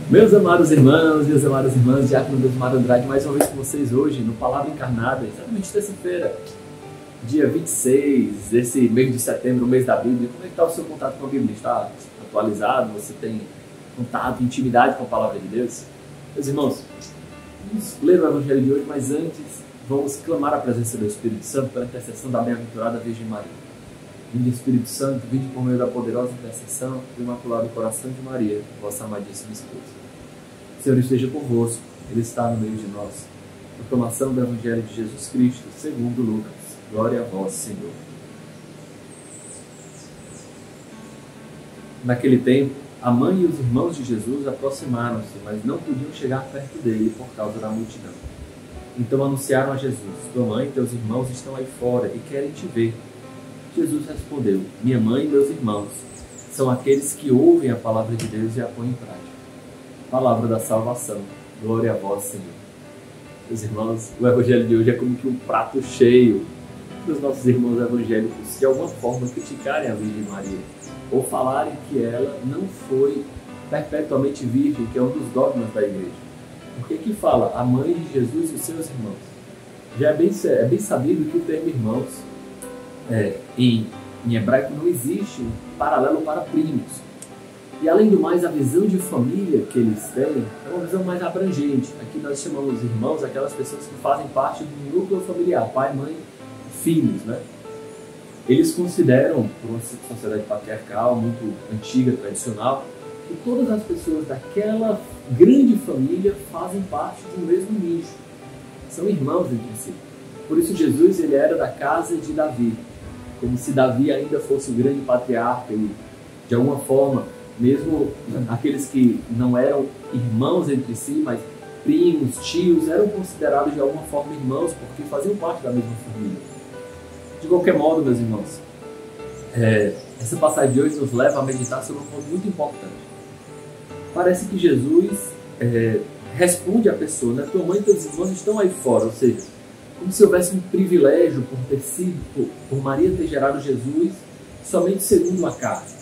Meus amados irmãos, minhas amadas irmãs, Diácono Deusmar Andrade, mais uma vez com vocês hoje no Palavra Encarnada, exatamente terça-feira, dia 26, esse mês de setembro, o mês da Bíblia. Como é que está o seu contato com a Bíblia? Está atualizado? Você tem contato, intimidade com a Palavra de Deus? Meus irmãos, vamos ler o Evangelho de hoje, mas antes vamos clamar a presença do Espírito Santo pela intercessão da bem-aventurada Virgem Maria. Vinde Espírito Santo, vinde por meio da poderosa intercessão do Imaculado Coração de Maria, vossa amadíssima esposa. O Senhor esteja convosco, Ele está no meio de nós. Proclamação do Evangelho de Jesus Cristo, segundo Lucas. Glória a vós, Senhor. Naquele tempo, a mãe e os irmãos de Jesus aproximaram-se, mas não podiam chegar perto dele por causa da multidão. Então anunciaram a Jesus: tua mãe e teus irmãos estão aí fora e querem te ver. Jesus respondeu: minha mãe e meus irmãos são aqueles que ouvem a palavra de Deus e a põem em prática. Palavra da salvação. Glória a vós, Senhor. Meus irmãos, o Evangelho de hoje é como que um prato cheio dos nossos irmãos evangélicos de alguma forma criticarem a Virgem Maria ou falarem que ela não foi perpetuamente virgem, que é um dos dogmas da igreja. Porque aqui fala a mãe de Jesus e os seus irmãos. Já é bem sabido que o termo irmãos em hebraico não existe um paralelo para primos. E além do mais, a visão de família que eles têm é uma visão mais abrangente. Aqui nós chamamos irmãos aquelas pessoas que fazem parte do núcleo familiar, pai, mãe, filhos, né? Eles consideram, por uma sociedade patriarcal muito antiga, tradicional, que todas as pessoas daquela grande família fazem parte do mesmo nicho. São irmãos entre si. Por isso Jesus ele era da casa de Davi, como se Davi ainda fosse o grande patriarca e, de alguma forma, mesmo aqueles que não eram irmãos entre si, mas primos, tios, eram considerados de alguma forma irmãos porque faziam parte da mesma família. De qualquer modo, meus irmãos, essa passagem de hoje nos leva a meditar sobre um ponto muito importante. Parece que Jesus responde à pessoa, né? Tua mãe e teus irmãos estão aí fora, ou seja, como se houvesse um privilégio por Maria ter gerado Jesus somente segundo a carne.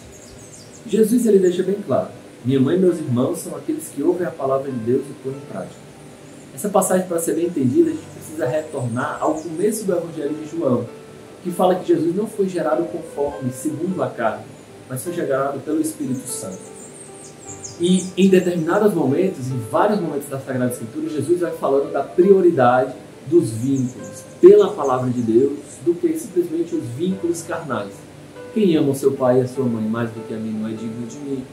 Jesus ele deixa bem claro: minha mãe e meus irmãos são aqueles que ouvem a palavra de Deus e põem em prática. Essa passagem, para ser bem entendida, a gente precisa retornar ao começo do Evangelho de João, que fala que Jesus não foi gerado conforme, segundo a carne, mas foi gerado pelo Espírito Santo. E em determinados momentos, em vários momentos da Sagrada Escritura, Jesus vai falando da prioridade dos vínculos pela palavra de Deus do que simplesmente os vínculos carnais. Quem ama o seu pai e a sua mãe mais do que a mim não é digno de mim.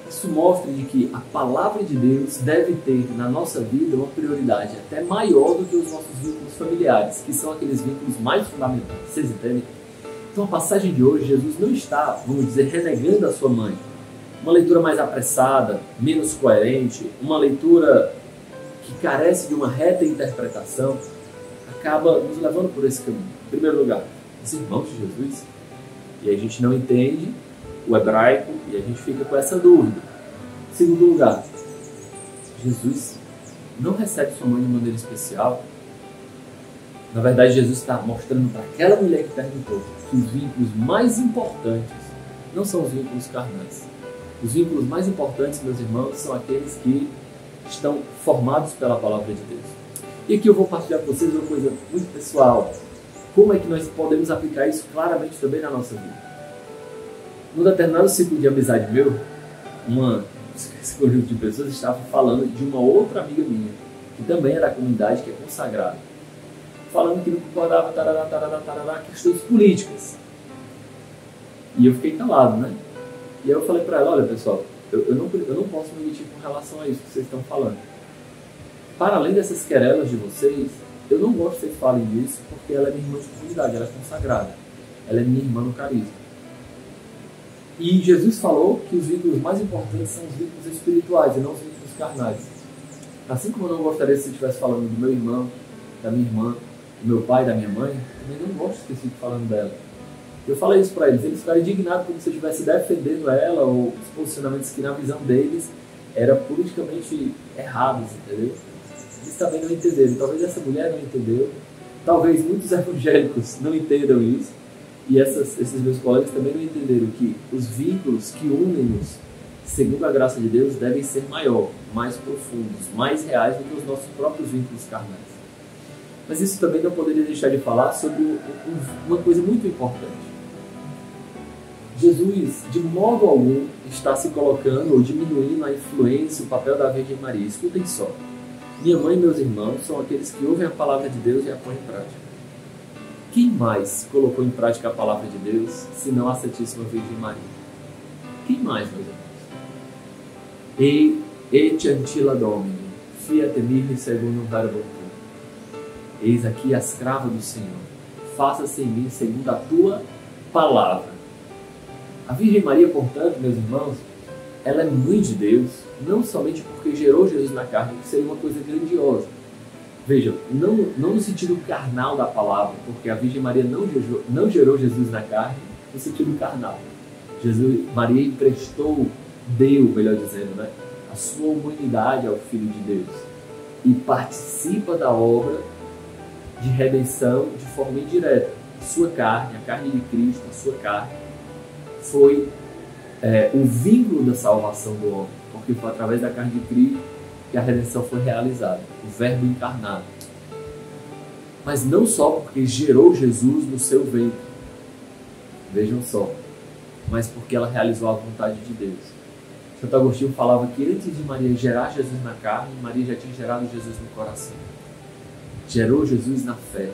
Isso mostra de que a palavra de Deus deve ter na nossa vida uma prioridade até maior do que os nossos vínculos familiares, que são aqueles vínculos mais fundamentais. Vocês entendem? Então a passagem de hoje, Jesus não está, vamos dizer, renegando a sua mãe. Uma leitura mais apressada, menos coerente, uma leitura que carece de uma reta interpretação, acaba nos levando por esse caminho. Em primeiro lugar, os irmãos de Jesus. E a gente não entende o hebraico e a gente fica com essa dúvida. Em segundo lugar, Jesus não recebe sua mãe de maneira especial. Na verdade, Jesus está mostrando para aquela mulher que perguntou que os vínculos mais importantes não são os vínculos carnais. Os vínculos mais importantes, meus irmãos, são aqueles que estão formados pela palavra de Deus. E aqui eu vou partilhar com vocês uma coisa muito pessoal. Como é que nós podemos aplicar isso claramente também na nossa vida? Num determinado ciclo de amizade meu, esse conjunto de pessoas estava falando de uma outra amiga minha, que também é da comunidade, que é consagrada, falando que não concordava, questões políticas. E eu fiquei calado, né? E aí eu falei para ela: olha pessoal, eu não posso me emitir com relação a isso que vocês estão falando. Para além dessas querelas de vocês, eu não gosto que vocês falem disso, porque ela é minha irmã de comunidade, ela é consagrada. Ela é minha irmã no carisma. E Jesus falou que os vínculos mais importantes são os vínculos espirituais e não os vínculos carnais. Assim como eu não gostaria se eu estivesse falando do meu irmão, da minha irmã, do meu pai, da minha mãe, também não gosto que eu fique falando dela. Eu falei isso para eles ficaram indignados como se eu estivesse defendendo ela ou os posicionamentos que na visão deles eram politicamente errados, entendeu? Eles também não entenderam. Talvez essa mulher não entendeu. Talvez muitos evangélicos não entendam isso. E esses meus colegas também não entenderam que os vínculos que unem-nos segundo a graça de Deus, devem ser maior, mais profundos, mais reais do que os nossos próprios vínculos carnais. Mas isso também não poderia deixar de falar sobre uma coisa muito importante. Jesus, de modo algum, está se colocando ou diminuindo a influência, o papel da Virgem Maria. Escutem só. Minha mãe e meus irmãos são aqueles que ouvem a palavra de Deus e a põem em prática. Quem mais colocou em prática a palavra de Deus, senão a Santíssima Virgem Maria? Quem mais, meus irmãos? Et antila Domini, fiat mihi secundum verbum tuum. Eis aqui a escrava do Senhor. Faça-se em mim segundo a tua palavra. A Virgem Maria, portanto, meus irmãos, ela é mãe de Deus, não somente porque gerou Jesus na carne, que seria uma coisa grandiosa. Veja, não no sentido carnal da palavra, porque a Virgem Maria não gerou Jesus na carne no sentido carnal. Maria emprestou, deu, melhor dizendo, né, a sua humanidade ao Filho de Deus e participa da obra de redenção de forma indireta. A sua carne, a carne de Cristo, a sua carne, foi o vínculo da salvação do homem, porque foi através da carne de Cristo que a redenção foi realizada, o Verbo encarnado. Mas não só porque gerou Jesus no seu ventre, vejam só, mas porque ela realizou a vontade de Deus. Santo Agostinho falava que antes de Maria gerar Jesus na carne, Maria já tinha gerado Jesus no coração. Gerou Jesus na fé.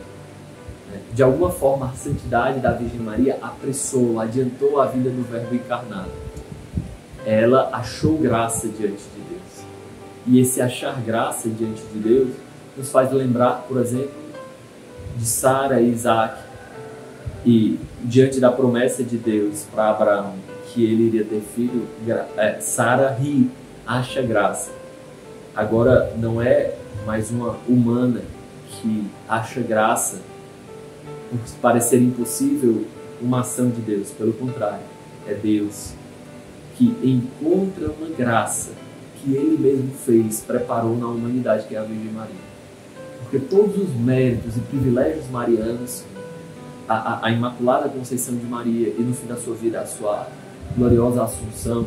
De alguma forma, a santidade da Virgem Maria apressou, adiantou a vida do Verbo encarnado. Ela achou graça diante de Deus. E esse achar graça diante de Deus nos faz lembrar, por exemplo, de Sara e Isaac. E diante da promessa de Deus para Abraão, que ele iria ter filho, Sara ri, acha graça. Agora, não é mais uma humana que acha graça por parecer impossível uma ação de Deus. Pelo contrário, é Deus que encontra uma graça que Ele mesmo fez, preparou na humanidade, que é a Virgem Maria. Porque todos os méritos e privilégios marianos, a Imaculada Conceição de Maria e no fim da sua vida a sua gloriosa Assunção,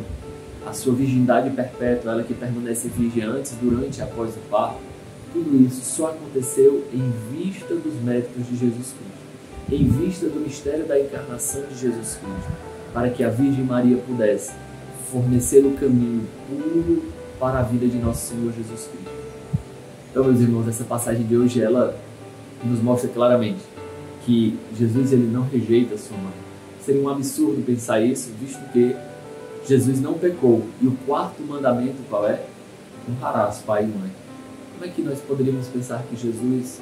a sua virgindade perpétua, ela que permanece virgem antes, durante e após o parto, tudo isso só aconteceu em vista dos méritos de Jesus Cristo, em vista do mistério da encarnação de Jesus Cristo, para que a Virgem Maria pudesse fornecer o caminho puro para a vida de nosso Senhor Jesus Cristo. Então, meus irmãos, essa passagem de hoje, ela nos mostra claramente que Jesus ele não rejeita a sua mãe. Seria um absurdo pensar isso, visto que Jesus não pecou. E o quarto mandamento qual é? Honrarás pai e mãe. Como é que nós poderíamos pensar que Jesus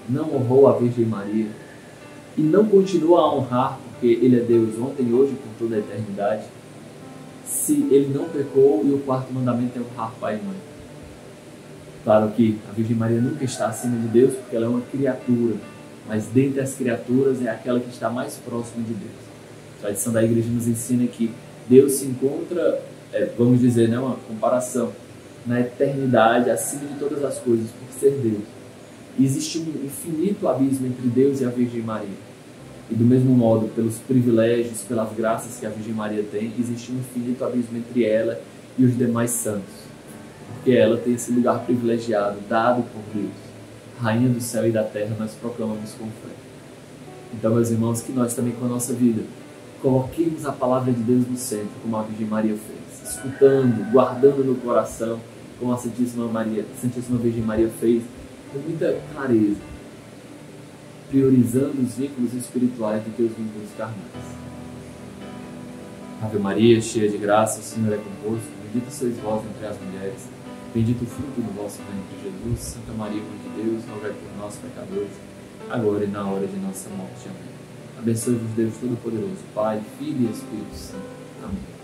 não honrou a Virgem Maria e não continua a honrar, porque Ele é Deus ontem, hoje e por toda a eternidade, se Ele não pecou e o quarto mandamento é honrar pai e mãe? Claro que a Virgem Maria nunca está acima de Deus, porque ela é uma criatura, mas dentre as criaturas é aquela que está mais próxima de Deus. A tradição da Igreja nos ensina que Deus se encontra, vamos dizer, né, uma comparação, na eternidade, acima de todas as coisas, por ser Deus. E existe um infinito abismo entre Deus e a Virgem Maria. E do mesmo modo, pelos privilégios, pelas graças que a Virgem Maria tem, existe um infinito abismo entre ela e os demais santos. Porque ela tem esse lugar privilegiado, dado por Deus. Rainha do céu e da terra, nós proclamamos com fé. Então, meus irmãos, que nós também com a nossa vida coloquemos a palavra de Deus no centro, como a Virgem Maria fez, escutando, guardando no coração, como a Santíssima Virgem Maria fez, com muita clareza, priorizando os vínculos espirituais do que os vínculos carnais. Ave Maria, cheia de graça, o Senhor é convosco, bendita sois vós entre as mulheres, bendito o fruto do vosso ventre, Jesus. Santa Maria, Mãe de Deus, rogai por nós, pecadores, agora e na hora de nossa morte. Amém. Abençoe-vos Deus Todo-Poderoso, Pai, Filho e Espírito Santo. Amém.